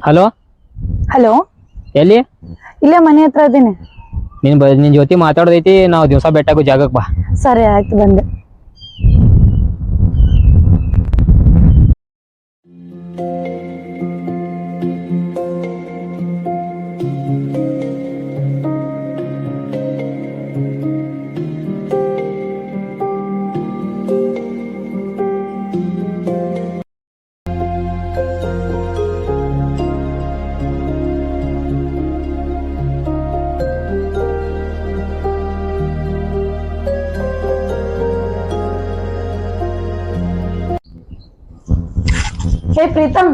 Hello hello, ಎಲ್ಲಿ? ಇಲ್ಲೇ ಮನೆ ಹತ್ರ ಇದೀನಿ. ನಿನ್ ಜೊತೆ ಮಾತಾಡೋದೈತಿ. ನಾವು ದಿವಸ ಬೆಟ್ಟಾಗೋ ಜಾಗಕ್ಕೆ ಬಾ. ಸರಿ ಆಯ್ತು, ಬಂದೆ. ಹೇ ಪ್ರೀತಮ್,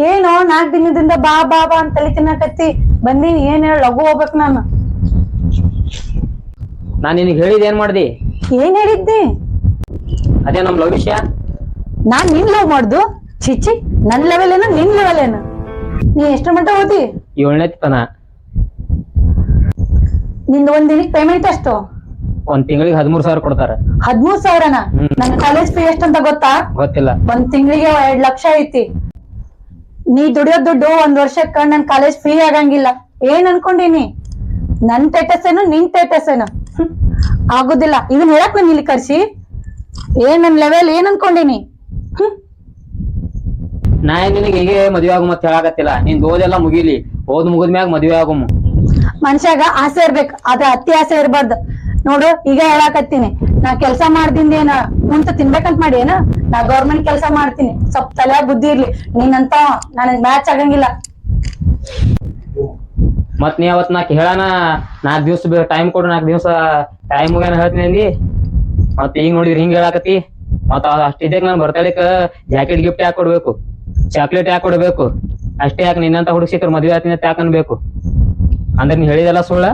ಏನು 4 ದಿನದಿಂದ ಬಾ ಬಾ ಬಾ ಅಂತ ತಲೆ ತಿನ್ನಕತ್ತಿ. ಬಂದೀನಿ, ಏನ್ ಹೇಳ, ಲಘು ಹೋಗ್ಬೇಕು ನಾನು. ನಾನು ನಿನಗೆ ಹೇಳಿದ ಏನ್ ಮಾಡ್ದಿ? ಏನ್ ಹೇಳಿದ್ದಿ? ಅದೇ ನಮ್ ಲವ್ ವಿಷಯ. ನಾನ್ ನಿನ್ ಲವ್ ಮಾಡ್ದು? ಚಿಚ್ಚಿ, ನನ್ ಲೆವೆಲ್ ಏನು ನಿನ್ ಲೆವೆಲ್ ಏನು? ನೀ ಎಷ್ಟು ಮಟ್ಟ ಓದಿ? 7ನೇ ತನ. ನಿಂದು ಒಂದ್ ದಿನಕ್ಕೆ ಪೇಮೆಂಟ್ ಎಷ್ಟು? ಒಂದ್ ತಿಂಗಳಿಗೆ 13,000 ಕೊಡ್ತಾರ. 13,000ನ? ನನ್ ಕಾಲೇಜ್ ಫೀ ಎಷ್ಟಂತ ಗೊತ್ತಾ? ಗೊತ್ತಿಲ್ಲ. ಒಂದ್ ತಿಂಗಳಿಗೆ 2 ಲಕ್ಷ ಐತಿ. ನೀ ದುಡಿಯೋ ದುಡ್ಡು 1 ವರ್ಷಕ್ಕ ನನ್ ಕಾಲೇಜ್ ಫ್ರೀ ಆಗಂಗಿಲ್ಲ. ಏನ್ ಅನ್ಕೊಂಡಿನಿ? ನನ್ ಸ್ಟೇಟಸ್ ಏನು ನಿನ್ ಸ್ಟೇಟಸ್ ಏನು? ಆಗುದಿಲ್ಲ. ಇದನ್ ಹೇಳಕ್ ನಾನು ಇಲ್ಲಿ ಕರ್ಸಿ? ಏನ್ ನನ್ ಲೆವೆಲ್ ಏನ್ ಅನ್ಕೊಂಡಿನಿ? ನಾ ನಿನಗೆ ಹೇಗೆ ಮದ್ವೆ ಆಗು ಮತ್ತೆ ಹೇಳಾಕತ್ತಿಲ್ಲ. ನಿನ್ ಓದೆಲ್ಲ ಮುಗಿಲಿ, ಓದ್ ಮುಗಿದ್ಮ್ಯಾಗ ಮದ್ವೆ ಆಗುಮ್. ಮನುಷ್ಯಾಗ ಆಸೆ ಇರ್ಬೇಕು, ಆದ್ರೆ ಅತಿ ಆಸೆ ಇರ್ಬಾರ್ದು. ನೋಡು, ಈಗ ಹೇಳಾಕತ್ತೀನಿ, ನಾ ಕೆಲ್ಸ ಮಾಡ್ದಿಂದ ಏನ ಕುಂತ ತಿನ್ಬೇಕಂತ ಮಾಡಿ ಏನ? ನಾ ಗೌರ್ಮೆಂಟ್ ಕೆಲಸ ಮಾಡ್ತೀನಿ. ಸ್ವಲ್ಪ ತಲೆ ಬುದ್ಧಿ ಇರ್ಲಿ. ನೀನಂತ ನನಗ್ ಮ್ಯಾಚ್ ಆಗಂಗಿಲ್ಲ. ಮತ್ ನೀ ಅವತ್ ನಾಕ್ ಹೇಳಾನ 4 ದಿವಸ ಟೈಮ್ ಕೊಡು, 4 ದಿವಸ ಟೈಮ್ ಮುಗ್ಯಾನ ಹೇಳ್ತೀನಿ ಅಂದಿ. ಮತ್ ಈಗ ನೋಡಿದ್ರಿ ಹಿಂಗ್ ಹೇಳಾಕತಿ. ಮತ್ ಅಷ್ಟಿದ್ದೆ ನಾನು ಬರ್ತಡೇಕ್ ಜಾಕೆಟ್ ಗಿಫ್ಟ್ ಯಾಕೆ ಕೊಡ್ಬೇಕು, ಚಾಕ್ಲೇಟ್ ಯಾಕೆ ಕೊಡ್ಬೇಕು? ಅಷ್ಟೇ ಯಾಕೆ ನಿನ್ನಂತ ಹುಡುಗ ಸಿಕ್ಕರು ಮದ್ವೆ ಆತೀನಿ ಅಂತ ಯಾಕೆ ಅನ್ಬೇಕು? ಅಂದ್ರೆ ನೀ ಹೇಳಿದೆಲ್ಲ ಸುಳ್ಳ?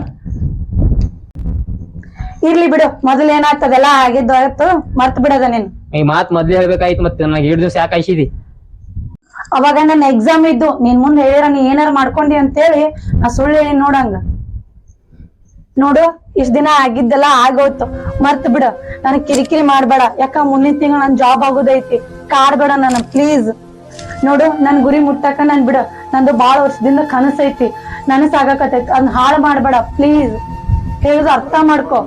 ಇರ್ಲಿ ಬಿಡು, ಮೊದಲು ಏನಾಗ್ತದೆಲ್ಲ ಆಗಿದ್ದು ಆಯ್ತು, ಮರ್ತ್ ಬಿಡದ ನೀನು. ಈ ಮಾತ್ ಮೊದ್ಲೇ ಹೇಳ್ಬೇಕಾಯ್ತು. ಮತ್ತೆ ನನಗೆ 7 ದಿವಸ ಯಾಕೆ ಆಯ್ಸಿದಿ? ಅವಾಗ ನನ್ನ ಎಕ್ಸಾಮ್ ಇದ್ದು, ನೀನ್ ಮುಂದೆ ಹೇಳಿರ ನೀ ಏನಾರು ಮಾಡ್ಕೊಂಡಿ ಅಂತೇಳಿ ನಾ ಸುಳ್ಳು ಹೇಳಿ ನೋಡಂಗ. ನೋಡು, ಇಷ್ಟ ದಿನ ಆಗಿದ್ದೆಲ್ಲ ಆಗೋಯ್ತು, ಮರ್ತ್ ಬಿಡ. ನನಗ್ ಕಿರಿಕಿರಿ ಮಾಡ್ಬೇಡ. ಯಾಕ ಮುಂದಿನ ತಿಂಗಳು ನನ್ ಜಾಬ್ ಆಗೋದೈತಿ. ಕಾಡ್ಬೇಡ ನನ್ನ ಪ್ಲೀಸ್. ನೋಡು, ನನ್ ಗುರಿ ಮುಟ್ಟಕ ನನ್ ಬಿಡ. ನಂದು 2 ವರ್ಷದಿಂದ ಕನಸೈತಿ, ನನಸಾಗಕತೈತಿ. ಅದನ್ನ ಹಾಳು ಮಾಡ್ಬೇಡ ಪ್ಲೀಸ್. ಹೇಳುದು ಅರ್ಥ ಮಾಡ್ಕೊ.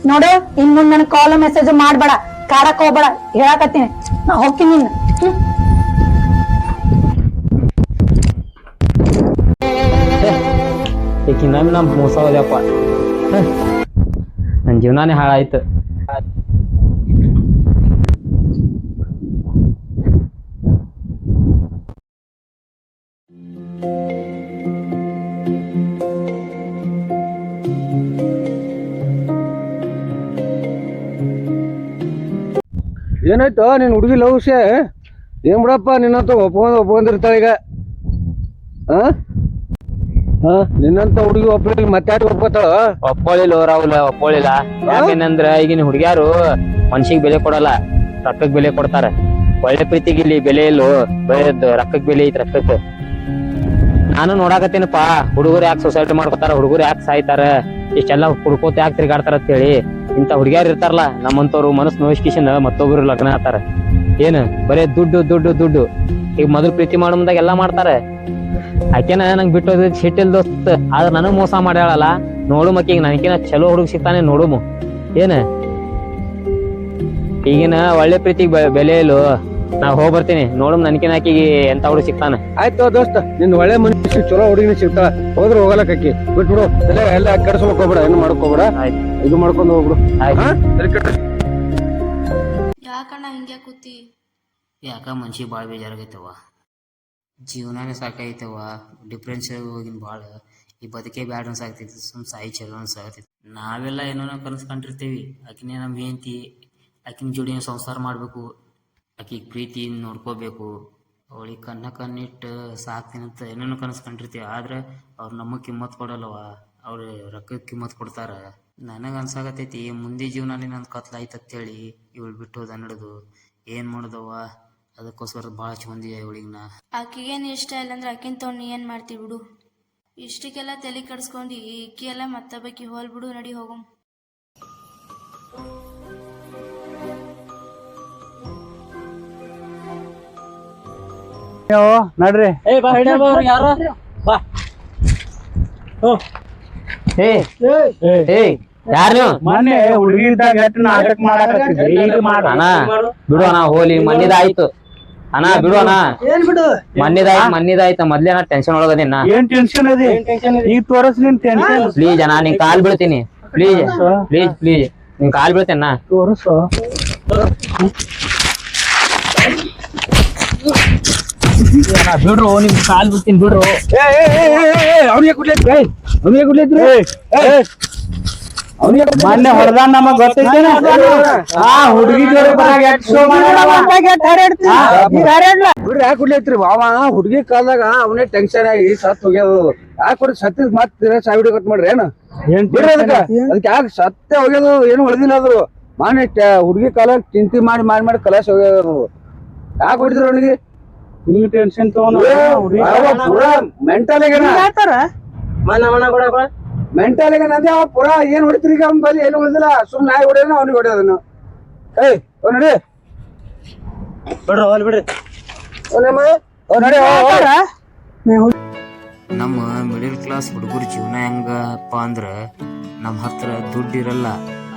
ನೋಡು, ಇನ್ ಮುಂದ್ ನನ್ ಕಾಲ್ ಮೆಸೇಜ್ ಮಾಡ್ಬೇಡ, ಕಾಡಕ್ ಹೋಗ್ಬೇಡ. ಹೇಳಕತ್ತೀನಿ, ನಾ ಹೋಗ್ತೀನಿ. ನಿನ್ನ ಈಕಿನ ನಮ್ ಮೋಸ ಹೋದ್ಯಪ್ಪ. ನನ್ ಜೀವನಾನೇ ಹಾಳಾಯ್ತು. ಏನಾಯ್ತು ನಿನ್ ಹುಡುಗಿ ಲವ್ ವಿಷಯ? ಏನ್ ಬಿಡಪ್ಪ, ನಿನ್ನಂತ ಒಪ್ಕೊಂಡಿರ್ತಾಳ ಈಗ. ನಿನ್ನಂತ ಹುಡುಗಿ ಒಪ್ಪಲಿಲ್ಲ, ಮತ್ತೆ ಒಪ್ಕೋತಾಳ? ಒಪ್ಪಳಿಲ್ಲ ರಾಹುಲ್, ಒಪ್ಪಳಿಲ್ಲ. ಯಾಕೇನಂದ್ರ ಈಗಿನ ಹುಡುಗ್ಯಾರು ಮನ್ಸಿಗೆ ಬೆಲೆ ಕೊಡಲ್ಲ, ರೊಕ್ಕಕ್ ಬೆಲೆ ಕೊಡ್ತಾರ. ಒಳ್ಳೆ ಪ್ರೀತಿಗೆ ಇಲ್ಲಿ ಬೆಲೆ ಇಲ್ಲೋ, ಬರೀ ರೊಕ್ಕಕ್ ಬೆಲೆ ಐತಿ, ರೊಕ್ಕಕ್ಕೆ. ನಾನು ನೋಡಾಕತ್ತೀನಪ್ಪಾ, ಹುಡುಗರು ಯಾಕೆ ಸೊಸೈಟಿ ಮಾಡ್ಕೊತಾರ, ಹುಡುಗರು ಯಾಕೆ ಸಾಯ್ತಾರ, ಇಷ್ಟೆಲ್ಲ ಹುಡ್ಕೋತ ಯಾಕೆ ತಿರ್ಗಾಡ್ತಾರ ಅಂತ ಹೇಳಿ. ಇಂತ ಹುಡುಗ್ಯಾರು ಇರ್ತಾರಲ್ಲ ನಮ್ಮಂತವ್ರು, ಮನಸ್ಸು ನೋಯಿಸ್ಕಿಶನ್ ಮತ್ತೊಬ್ರು ಲಗ್ನ ಆತಾರ. ಏನ್ ಬರೇ ದುಡ್ಡು ದುಡ್ಡು ದುಡ್ಡು. ಈಗ ಮೊದಲು ಪ್ರೀತಿ ಮಾಡೋ ಮುಂದಾಗ ಎಲ್ಲಾ ಮಾಡ್ತಾರ. ಆಕೆನ ನಂಗೆ ಬಿಟ್ಟೋದ್ ಸಿಟ್ಟಿಲ್ ದೋಸ್ತ್, ಆದ್ರ ನನಗ್ ಮೋಸ ಮಾಡ್ಯಾಳಲ್ಲ. ನೋಡು ಮಕ್ಕೀಗ ನನಕಿನ ಚಲೋ ಹುಡುಗ ಸಿಗ್ತಾನೆ ನೋಡುಮು. ಏನ ಈಗಿನ ಒಳ್ಳೆ ಪ್ರೀತಿಗೆ ಬೆಲೆ ಇಲ್ಲೋ. ನಾ ಹೋಗ್ಬರ್ತೀನಿ, ನೋಡಮ್ ನನಕಿನ ಆಕಿಗೆ ಎಂತ ಹುಡುಗ ಸಿಗ್ತಾನ. ಆಯ್ತು ದೋಸ್ತ, ನಿನ್ ಒಳ್ಳೆ ಮನುಷ್ಯ ಚಲೋ ಹುಡುಗಿನ ಸಿಗ್ತಾಳ. ಹೋದ್ರೆ ಹೋಗಲಕ್ಕಿ ಬಿಟ್ಬಿಡು. ಎಲ್ಲ ಕೆಡ್ಸ್ಕೊಳಕ್ ಹೋಗ್ಬೇಡ, ಏನು ಮಾಡ್ಕೋಬೇಡ. ಇದು ಮಾಡ್ಕೊಂಡು ಹೋಗ್ಬಿಡು. ಯಾಕಣ್ಣ ಹಿಂಗ್ಯಾ ಕೂತಿ? ಯಾಕ ಮನ್ಸಿಗೆ ಭಾಳ ಬೇಜಾರಾಗೈತವ. ಜೀವನಾನೇ ಸಾಕಾಯ್ತವ. ಡಿಫ್ರೆನ್ಸ್ ಹೋಗಿನ ಭಾಳ. ಈ ಬದುಕೇ ಬ್ಯಾಡ ಅನ್ಸಾಗ್ತೈತಿ. ಸಾಯಿ ಚಲೋ ಅನ್ಸಾಗತೈತಿ. ನಾವೆಲ್ಲ ಏನೋ ಕನಸ್ಕೊಂಡಿರ್ತೀವಿ, ಆಕಿನೇ ನಮ್ಮ ಹೆಂಡತಿ, ಆಕಿನ ಜೋಡಿನ ಸಂಸಾರ ಮಾಡಬೇಕು, ಆಕಿಗೆ ಪ್ರೀತಿ ನೋಡ್ಕೋಬೇಕು, ಅವಳಿಗೆ ಕಣ್ಣಿಟ್ಟು ಸಾಕ್ತೀನಂತ ಏನೇನೋ ಕನಸ್ಕೊಂಡಿರ್ತೀವಿ. ಆದ್ರೆ ಅವ್ರು ನಮಗೆ ಕಿಮ್ಮತ್ ಕೊಡಲ್ಲವ, ಅವ್ರು ರೊಕ್ಕಕ್ಕೆ ಕಿಮ್ಮತ್ ಕೊಡ್ತಾರ. ನನಗೆ ಅನ್ಸಾಗತೈತಿ ಮುಂದೆ ಜೀವನಾನೇ ನನ್ನ ಕತ್ಲಾಯ್ತಂತೇಳಿ ಇವಳು ಬಿಟ್ಟು ಹೋದ ನಡೆದು ಏನು ಮಾಡೋದವ. ಅದಕ್ಕೋಸ್ಕರ ಭಾಳ ಚಂದಿ ಇವಳಿಗೆ ಆಕಿಗೇನು ಇಷ್ಟ ಇಲ್ಲ ಅಂದ್ರೆ ಆಕಿನ ತೊಗೊಂಡು ನೀ ಏನು ಮಾಡ್ತೀವಿ ಬಿಡು. ಇಷ್ಟಕ್ಕೆಲ್ಲ ತಲೆ ಕಡ್ಸ್ಕೊಂಡು ಈಕಿ ಎಲ್ಲ ಮತ್ತೊಬ್ಬಾಕಿ ಹೋಲ್ ಬಿಡು. ನಡಿ ಹೋಗಮ್. ನಡ್ರಿ ಏ ಏ ಯಾರ್ ನೀವು ಮೊನ್ನೆ ಹುಡುಗಿ ಇದ್ದಾಗ ನಾಟಕ ಮಾಡಾಕತ್ತಿದ್ರಿ ಈಗ ಅಣ್ಣ ಬಿಡು ಅಣ್ಣ ಹೋಲಿ ಮನ್ನಿದಾಯ್ತು ಅಣ್ಣ ಬಿಡು ಅಣ್ಣ ಮನ್ನಿದಾಯ್ತು ಮೊದ್ಲೇ ನಾ ಟೆನ್ಷನ್ ಒಳಗದಿನ ಏನ್ ಟೆನ್ಷನ್ ಅದಿ ಈಗ ತೋರಸ್ ನಿನ್ ಟೆನ್ಷನ್ ಪ್ಲೀಸ್ ಅಣ್ಣ ನಿನ್ ಕಾಲ್ ಬೀಳ್ತೀನಿ ಪ್ಲೀಸ್ ಪ್ಲೀಸ್ ಪ್ಲೀಸ್ ನಿನ್ ಕಾಲ್ ಬೀಳ್ತೇನ ತೋರಸು ಬಿಡ್ರು ನಿಮ್ ಕಾಲ್ ಬಿಡ್ತೀನಿ ಬಿಡ್ರು ಅವ್ನಿಗೆ ಕುಡ್ಲೈತ್ರಿ ಮೊನ್ನೆ ಹೊಡೆದ ನಮಗ್ ಗೊತ್ತೈತೇನ ಹುಡುಗಿ ಬಿಡ್ರಿ ಯಾಕೆ ಕುಡ್ಲೈತ್ರಿ ಅವ ಹುಡುಗಿ ಕಾಲದಾಗ ಅವನೇ ಟೆನ್ಷನ್ ಆಗಿ ಸತ್ ಹೋಗ್ಯದು ಯಾಕೆ ಕೊಡಿ ಸತ್ತಿದ್ ಮತ್ ಸಾವಿಡಿ ಕಟ್ ಮಾಡ್ರಿ ಏನ ಬಿಡ್ರಿ ಅದಕ್ಕೆ ಯಾಕೆ ಸತ್ತೆ ಹೋಗ್ಯದು ಏನು ಹೊಡೆದಿಲ್ಲ ಅದ್ರು ಮಾನೆ ಹುಡುಗಿ ಕಾಲ ಚಿಂತೆ ಮಾಡಿ ಕಲಾಸ ಹೋಗ್ಯದ ಯಾಕೆ ಹೊಡಿದ್ರು ಅವನಿಗೆ ಟೆನ್ಷನ್ ಮೆಂಟಲ್ ಮೆಂಟಲ್ ಏನಂದ್ರೆ ಅವ ಪುರಾ ಏನ್ ಹೊಡಿತೀರಿ ಈಗ ಅವ್ನ ಬಲ್ಲಿ ಏನು ಹೊಡೆದಿಲ್ಲ ಸುಮ್ಮನೆ ನಾಯಿ ಹೊಡೆಯೋನು ಅವ್ನಿಗೆ ಹೊಡೆಯೋದನ್ನು ಏಯ್ ನೋಡಿ ಬಿಡ್ರಿ ನಮ್ಮ ಮಿಡಲ್ ಕ್ಲಾಸ್ ಹುಡುಗರ ಜೀವನ ಹೆಂಗಪ್ಪ ಅಂದ್ರ ನಮ್ಮ ಹತ್ರ ದುಡ್ಡು ಇರಲ್ಲ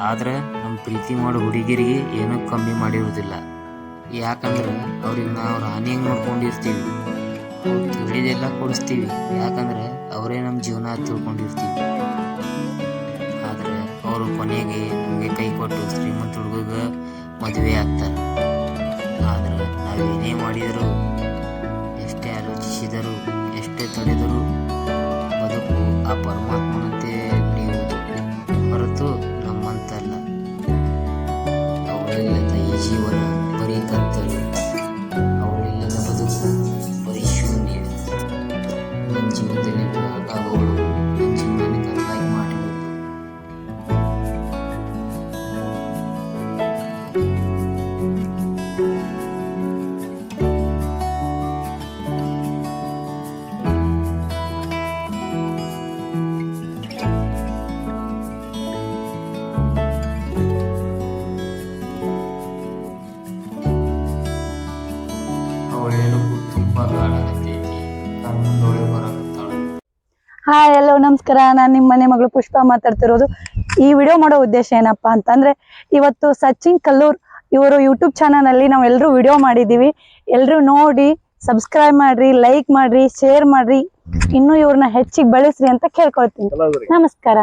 ಆದ್ರೆ ನಮ್ಮ ಪ್ರೀತಿ ಮಾಡೋ ಹುಡುಗಿರಿಗೆ ಏನೂ ಕಮ್ಮಿ ಮಾಡಿರೋದಿಲ್ಲ. ಯಾಕಂದ್ರೆ ಅವ್ರಿಗೆ ನಾವು ರಾಣಿ ಹೆಂಗೆ ನೋಡ್ಕೊಂಡಿರ್ತೀವಿ, ತಿಳಿದೆಲ್ಲ ಕೊಡಿಸ್ತೀವಿ. ಯಾಕಂದ್ರೆ ಅವರೇ ನಮ್ಮ ಜೀವನ ತಿಳ್ಕೊಂಡಿರ್ತೀವಿ. ಆದ್ರೆ ಅವರು ಕೊನೆಗೆ ನಮಗೆ ಕೈ ಕೊಟ್ಟು ಶ್ರೀಮಂತ ಹುಡುಗ ಮದುವೆ ಆಗ್ತಾರೆ. ಆದ್ರೆ ನಾವೇನೇ ಮಾಡಿದರೂ, ಎಷ್ಟೇ ಆಲೋಚಿಸಿದರೂ, ಎಷ್ಟೇ ತಡೆದರೂ ಬದುಕು ಆ ಪರಮಾತ್ಮನಂತೆ ನಡೆಯುವುದು ಹೊರತು ನಮ್ಮಂತಲ್ಲ. ಅವಳಿಲ್ಲದ ಈ ಜೀವನ ಬರೀ ಕತ್ತಲು, ಅವಳಿಲ್ಲದ ಬದುಕು ಬರೀ ಶೂನ್ಯ. ನನ್ನ ಜೀವನದಲ್ಲಿ ಅವಳು ನನ್ನ ಜೀವನ ಕಲ್ಲಾಗಿ ಮಾಡಿದಳು. ಹಾಯ್ ಎಲ್ಲೋ ನಮಸ್ಕಾರ. ನಾನು ನಿಮ್ಮ ಮನೆ ಮಗಳು ಪುಷ್ಪ ಮಾತಾಡ್ತಿರೋದು. ಈ ವಿಡಿಯೋ ಮಾಡೋ ಉದ್ದೇಶ ಏನಪ್ಪಾ ಅಂತಂದ್ರೆ, ಇವತ್ತು ಸಚಿನ್ ಕಲ್ಲೂರ್ ಇವರು ಯೂಟ್ಯೂಬ್ ಚಾನಲ್ ಅಲ್ಲಿ ನಾವು ಎಲ್ಲರೂ ವಿಡಿಯೋ ಮಾಡಿದೀವಿ. ಎಲ್ಲರೂ ನೋಡಿ ಸಬ್ಸ್ಕ್ರೈಬ್ ಮಾಡ್ರಿ, ಲೈಕ್ ಮಾಡ್ರಿ, ಶೇರ್ ಮಾಡ್ರಿ, ಇನ್ನೂ ಇವ್ರನ್ನ ಹೆಚ್ಚಿಗೆ ಬೆಳೆಸ್ರಿ ಅಂತ ಕೇಳ್ಕೊಳ್ತೀನಿ. ನಮಸ್ಕಾರ.